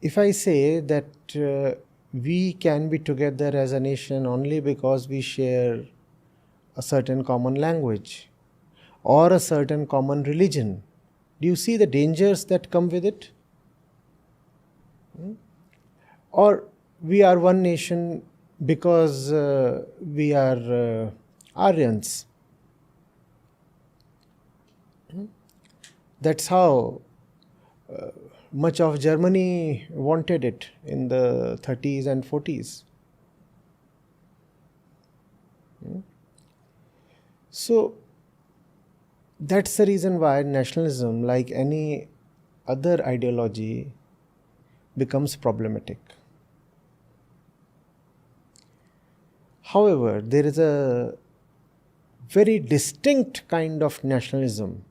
If I say that we can be together as a nation only because we share a certain common language or a certain common religion, do you see the dangers that come with it? Or we are one nation because we are Aryans. That's how much of Germany wanted it in the 30s and 40s. So that's the reason why nationalism, like any other ideology, becomes problematic. However, there is a very distinct kind of nationalism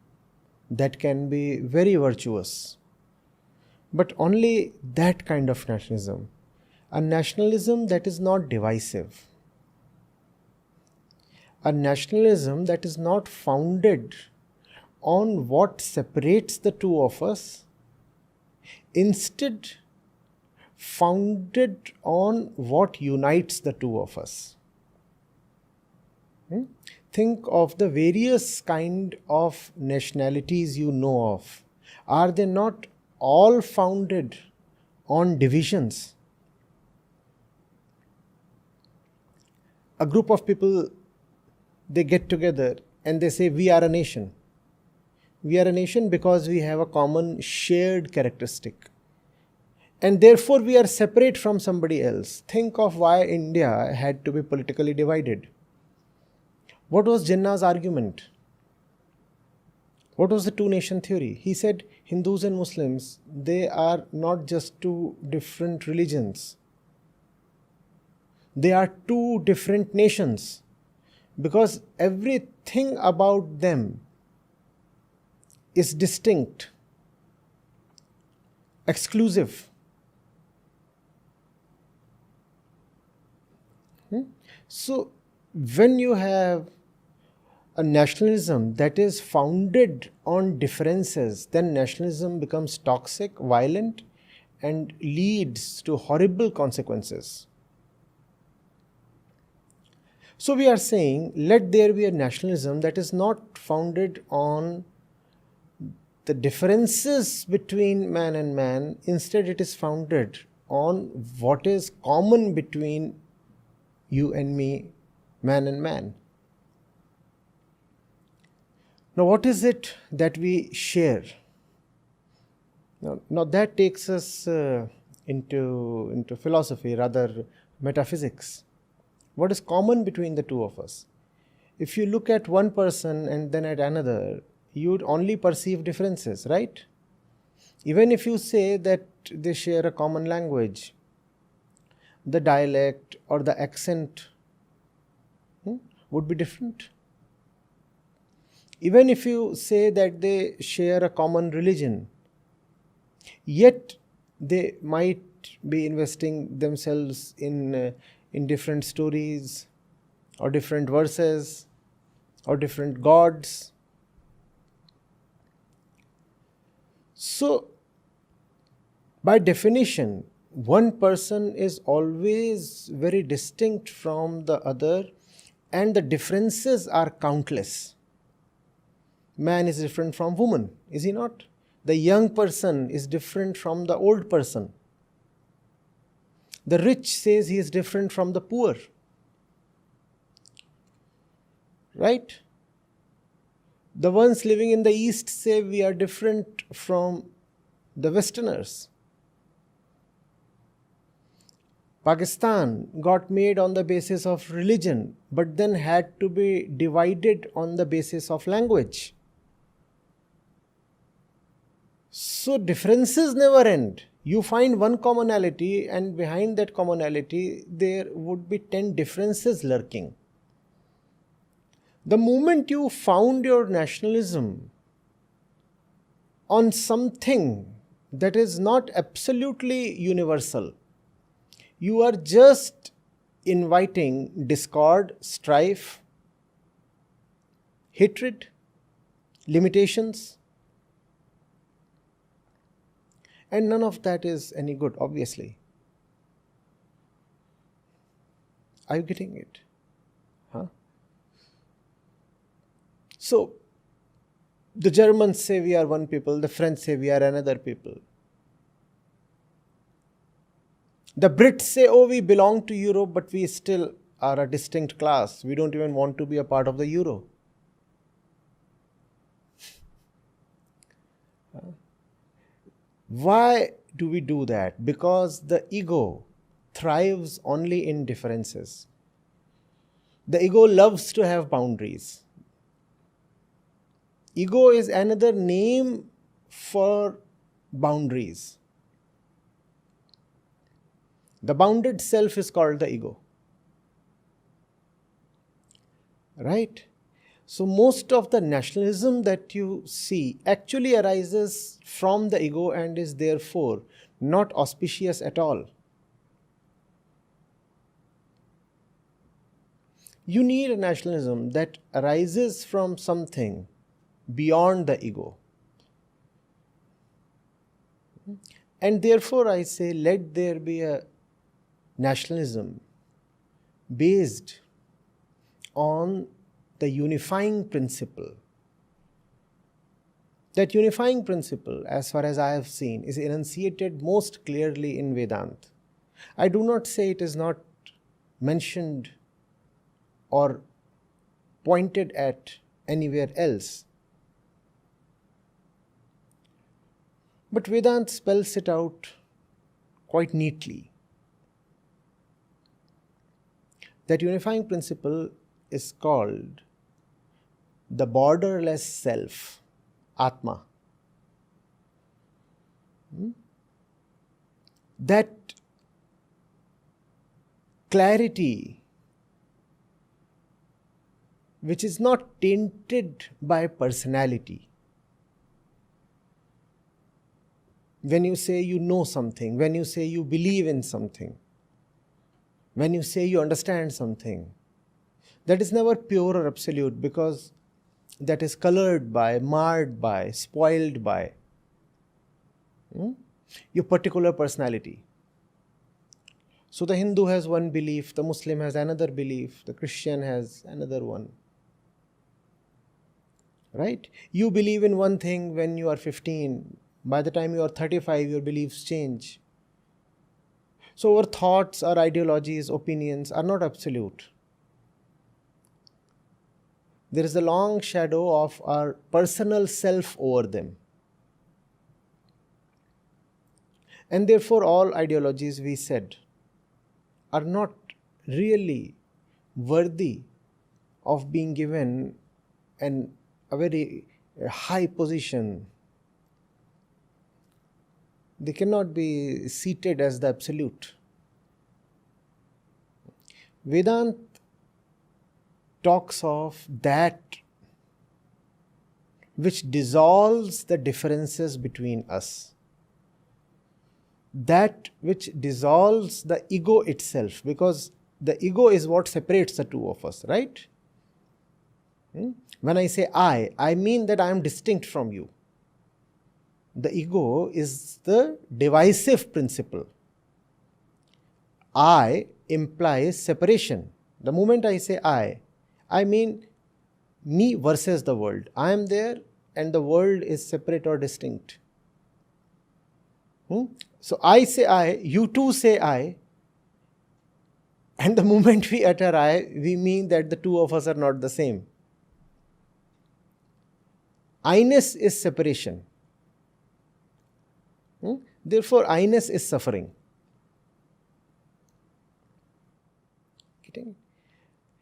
that can be very virtuous, but only that kind of nationalism, a nationalism that is not divisive, a nationalism that is not founded on what separates the two of us, instead founded on what unites the two of us. Think of the various kind of nationalities you know of. Are they not all founded on divisions? A group of people, they get together and they say, we are a nation. We are a nation because we have a common shared characteristic. And therefore we are separate from somebody else. Think of why India had to be politically divided. What was Jinnah's argument? What was the two-nation theory? He said Hindus and Muslims, they are not just two different religions. They are two different nations, because everything about them is distinct, exclusive. So when you have a nationalism that is founded on differences, then nationalism becomes toxic, violent, and leads to horrible consequences. So we are saying, let there be a nationalism that is not founded on the differences between man and man. Instead, it is founded on what is common between you and me, man and man. Now, what is it that we share? Now that takes us into philosophy, rather metaphysics. What is common between the two of us? If you look at one person and then at another, you would only perceive differences, right? Even if you say that they share a common language, the dialect or the accent would be different. Even if you say that they share a common religion, yet they might be investing themselves in different stories or different verses or different gods. So, by definition, one person is always very distinct from the other, and the differences are countless. Man is different from woman, is he not? The young person is different from the old person. The rich says he is different from the poor. Right? The ones living in the East say we are different from the Westerners. Pakistan got made on the basis of religion, but then had to be divided on the basis of language. So differences never end. You find one commonality, and behind that commonality there would be 10 differences lurking. The moment you found your nationalism on something that is not absolutely universal, you are just inviting discord, strife, hatred, limitations. And none of that is any good, obviously. Are you getting it? Huh? So, the Germans say we are one people, the French say we are another people. The Brits say, oh, we belong to Europe, but we still are a distinct class. We don't even want to be a part of the Euro. Why do we do that? Because the ego thrives only in differences. The ego loves to have boundaries. Ego is another name for boundaries. The bounded self is called the ego. Right? So most of the nationalism that you see actually arises from the ego and is therefore not auspicious at all. You need a nationalism that arises from something beyond the ego. And therefore I say, let there be a nationalism based on the unifying principle. That unifying principle, as far as I have seen, is enunciated most clearly in Vedanta. I do not say it is not mentioned or pointed at anywhere else. But Vedanta spells it out quite neatly. That unifying principle is called the borderless self, Atma. That clarity which is not tainted by personality. When you say you know something, when you say you believe in something, when you say you understand something, that is never pure or absolute, because that is colored by, marred by, spoiled by your particular personality. So the Hindu has one belief, the Muslim has another belief, the Christian has another one. Right? You believe in one thing when you are 15. By the time you are 35, your beliefs change. So our thoughts, our ideologies, opinions are not absolute. There is a long shadow of our personal self over them. And therefore all ideologies, we said, are not really worthy of being given a very high position. They cannot be seated as the absolute. Vedanta talks of that which dissolves the differences between us. That which dissolves the ego itself, because the ego is what separates the two of us, right? When I say I mean that I am distinct from you. The ego is the divisive principle. I implies separation. The moment I say I mean me versus the world. I am there and the world is separate or distinct. So I say I, you too say I, and the moment we utter I, we mean that the two of us are not the same. I-ness is separation. Therefore, I-ness is suffering.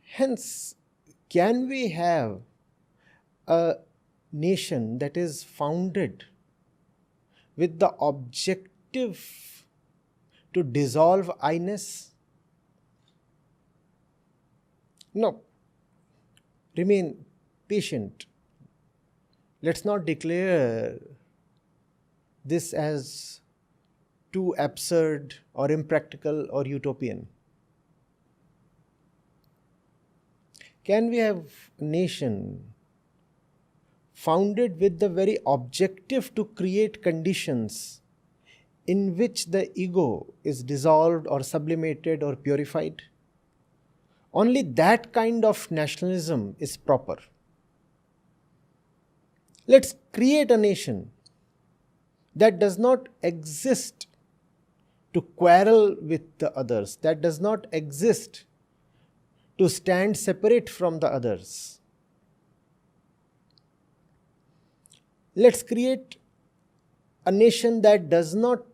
Hence, can we have a nation that is founded with the objective to dissolve I-ness? No. Remain patient. Let's not declare this as too absurd or impractical or utopian. Can we have a nation founded with the very objective to create conditions in which the ego is dissolved or sublimated or purified, only that kind of nationalism is proper. Let's create a nation that does not exist to quarrel with the others, that does not exist to stand separate from the others. Let's create a nation that does not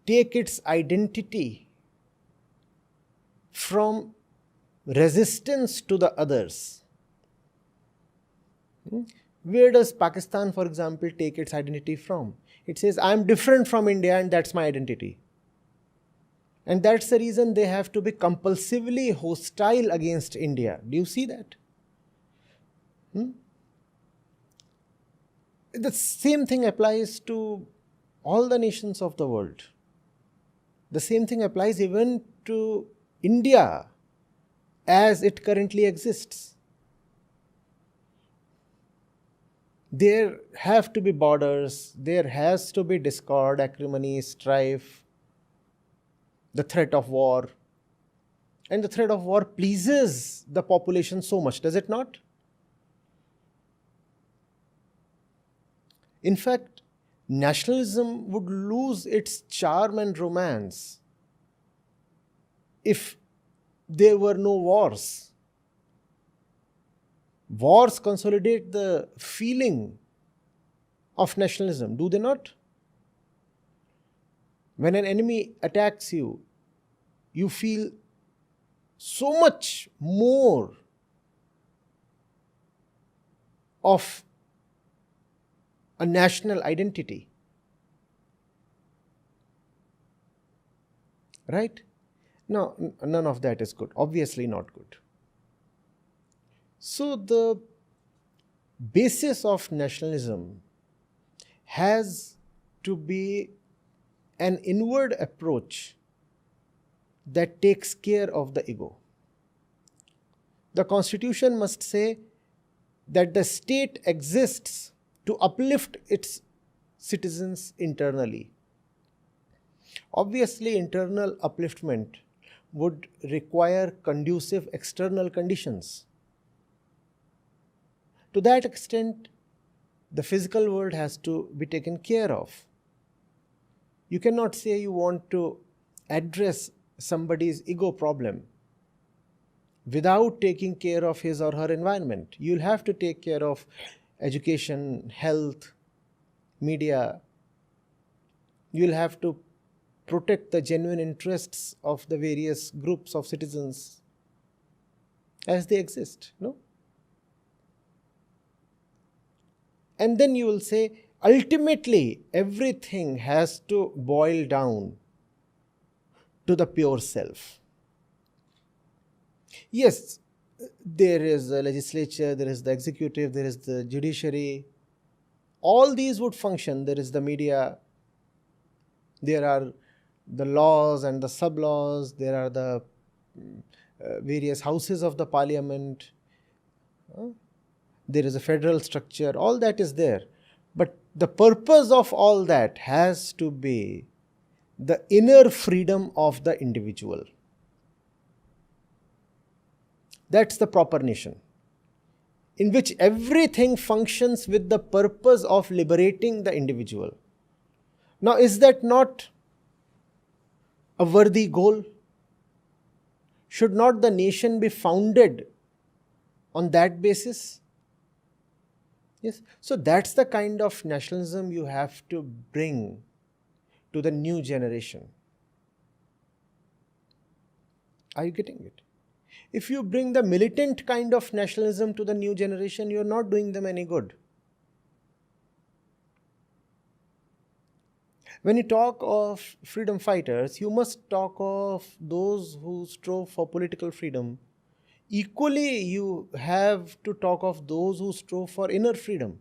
take its identity from resistance to the others. Where does Pakistan, for example, take its identity from? It says, I am different from India and that's my identity. And that's the reason they have to be compulsively hostile against India. Do you see that? The same thing applies to all the nations of the world. The same thing applies even to India as it currently exists. There have to be borders, there has to be discord, acrimony, strife, the threat of war. And the threat of war pleases the population so much, does it not? In fact, nationalism would lose its charm and romance if there were no wars. Wars consolidate the feeling of nationalism, do they not? When an enemy attacks you, you feel so much more of a national identity. Right? No, none of that is good. Obviously not good. So the basis of nationalism has to be an inward approach that takes care of the ego. The Constitution must say that the state exists to uplift its citizens internally. Obviously, internal upliftment would require conducive external conditions. To that extent, the physical world has to be taken care of. You cannot say you want to address somebody's ego problem without taking care of his or her environment. You'll have to take care of education, health, media. You'll have to protect the genuine interests of the various groups of citizens as they exist, no? And then you will say, ultimately, everything has to boil down to the pure self. Yes, there is the legislature, there is the executive, there is the judiciary. All these would function. There is the media. There are the laws and the sub-laws. There are the various houses of the parliament. There is a federal structure. All that is there. But the purpose of all that has to be the inner freedom of the individual. That's the proper nation, in which everything functions with the purpose of liberating the individual. Now, is that not a worthy goal? Should not the nation be founded on that basis? Yes. So that's the kind of nationalism you have to bring to the new generation. Are you getting it? If you bring the militant kind of nationalism to the new generation, you're not doing them any good. When you talk of freedom fighters, you must talk of those who strove for political freedom. Equally, you have to talk of those who strove for inner freedom.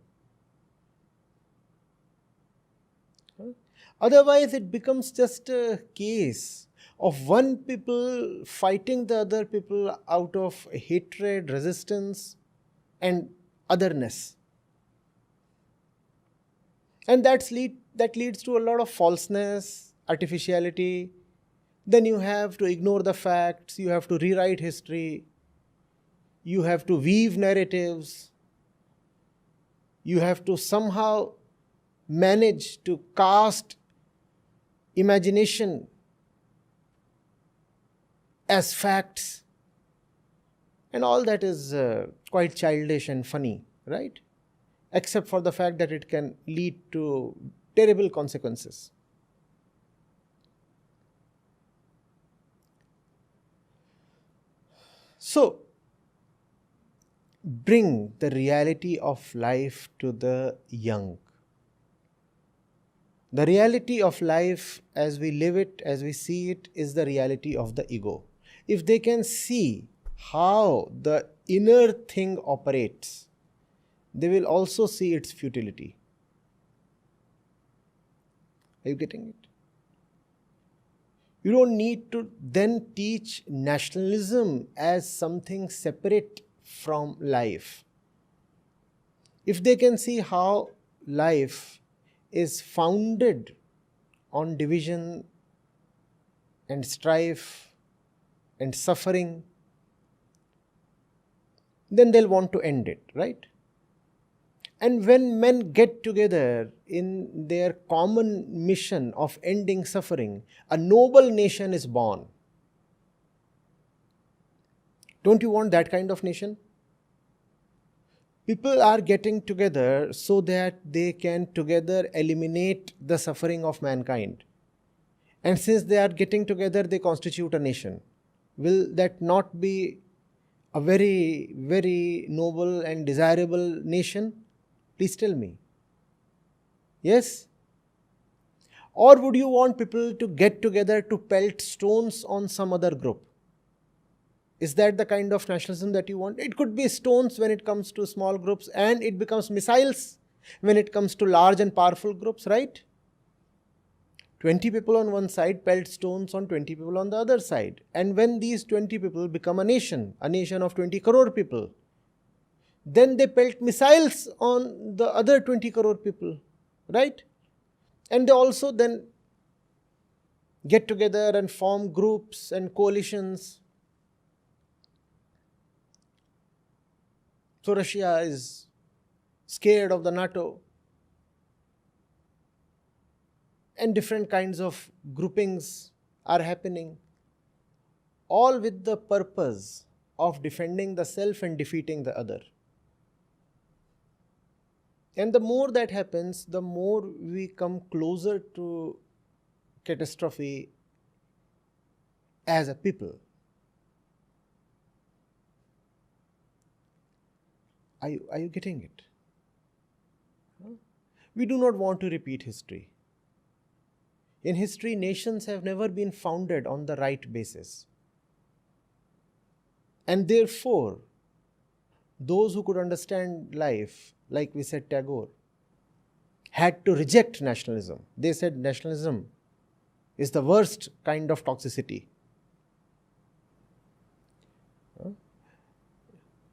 Otherwise, it becomes just a case of one people fighting the other people out of hatred, resistance, and otherness. And that's that leads to a lot of falseness, artificiality. Then you have to ignore the facts, you have to rewrite history, you have to weave narratives, you have to somehow manage to cast imagination as facts. And all that is quite childish and funny, right? Except for the fact that it can lead to terrible consequences. So, bring the reality of life to the young. The reality of life as we live it, as we see it, is the reality of the ego. If they can see how the inner thing operates, they will also see its futility. Are you getting it? You don't need to then teach nationalism as something separate from life. If they can see how life is founded on division and strife and suffering, then they'll want to end it, right? And when men get together in their common mission of ending suffering, a noble nation is born. Don't you want that kind of nation? People are getting together so that they can together eliminate the suffering of mankind. And since they are getting together, they constitute a nation. Will that not be a very, very noble and desirable nation? Please tell me. Yes? Or would you want people to get together to pelt stones on some other group? Is that the kind of nationalism that you want? It could be stones when it comes to small groups, and it becomes missiles when it comes to large and powerful groups, right? 20 people on one side pelt stones on 20 people on the other side. And when these 20 people become a nation of 20 crore people, then they pelt missiles on the other 20 crore people, right? And they also then get together and form groups and coalitions. So Russia is scared of the NATO. And different kinds of groupings are happening, all with the purpose of defending the self and defeating the other. And the more that happens, the more we come closer to catastrophe as a people. Are you getting it? We do not want to repeat history. In history, nations have never been founded on the right basis. And therefore, those who could understand life, like we said Tagore, had to reject nationalism. They said nationalism is the worst kind of toxicity.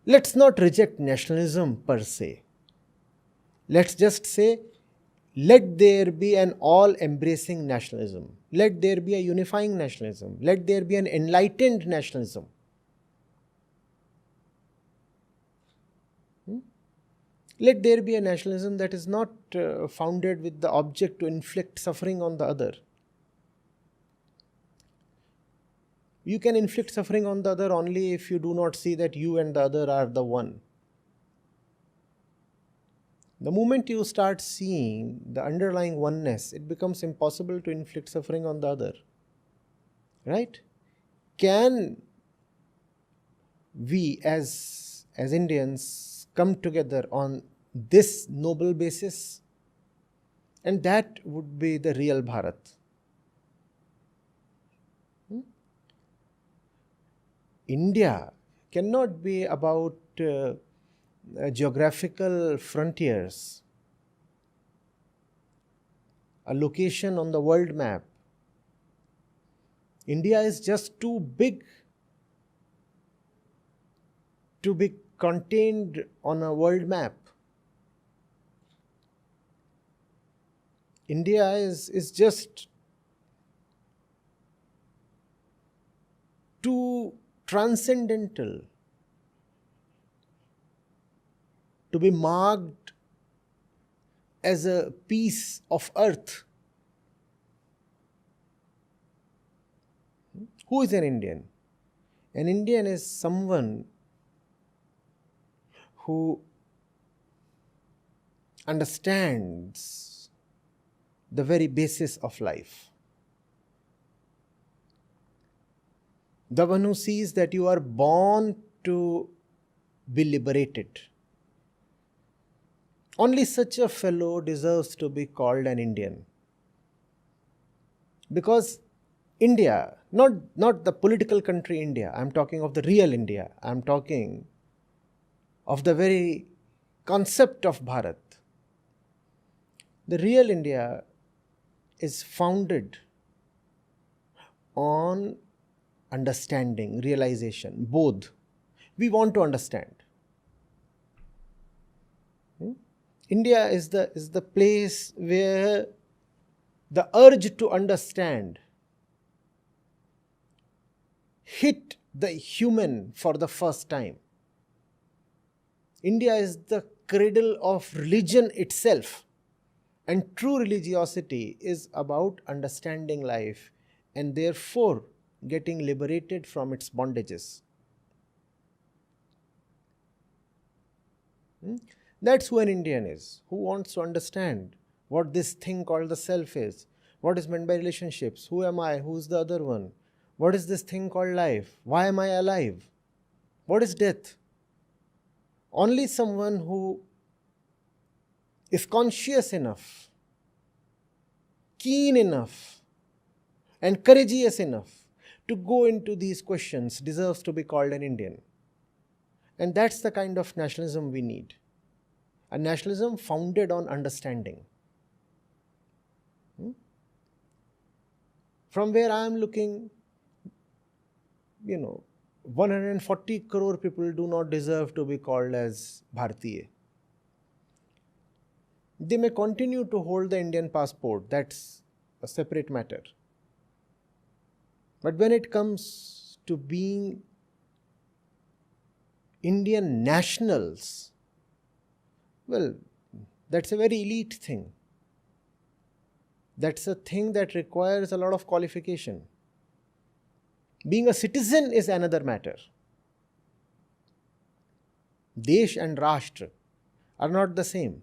Let's not reject nationalism per se. Let's just say, let there be an all-embracing nationalism. Let there be a unifying nationalism. Let there be an enlightened nationalism. Let there be a nationalism that is not founded with the object to inflict suffering on the other. You can inflict suffering on the other only if you do not see that you and the other are the one. The moment you start seeing the underlying oneness, it becomes impossible to inflict suffering on the other. Right? Can we as Indians come together on this noble basis? And that would be the real Bharat. India cannot be about geographical frontiers, a location on the world map. India is just too big to be contained on a world map. India is just too transcendental to be marked as a piece of earth. Who is an Indian? An Indian is someone who understands the very basis of life. The one who sees that you are born to be liberated. Only such a fellow deserves to be called an Indian. Because India, not the political country India, I am talking of the real India, I am talking of the very concept of Bharat. The real India is founded on understanding, realization, bodh. We want to understand. India is the place where the urge to understand hit the human for the first time. India is the cradle of religion itself. And true religiosity is about understanding life and therefore getting liberated from its bondages. That's who an Indian is, who wants to understand what this thing called the self is, what is meant by relationships, who am I, who's the other one, what is this thing called life, why am I alive, what is death. Only someone who is conscious enough, keen enough, and courageous enough to go into these questions deserves to be called an Indian. And that's the kind of nationalism we need. A nationalism founded on understanding. From where I am looking, 140 crore people do not deserve to be called as Bharatiya. They may continue to hold the Indian passport, that's a separate matter. But when it comes to being Indian nationals, well, that's a very elite thing. That's a thing that requires a lot of qualification. Being a citizen is another matter. Desh and Rashtra are not the same.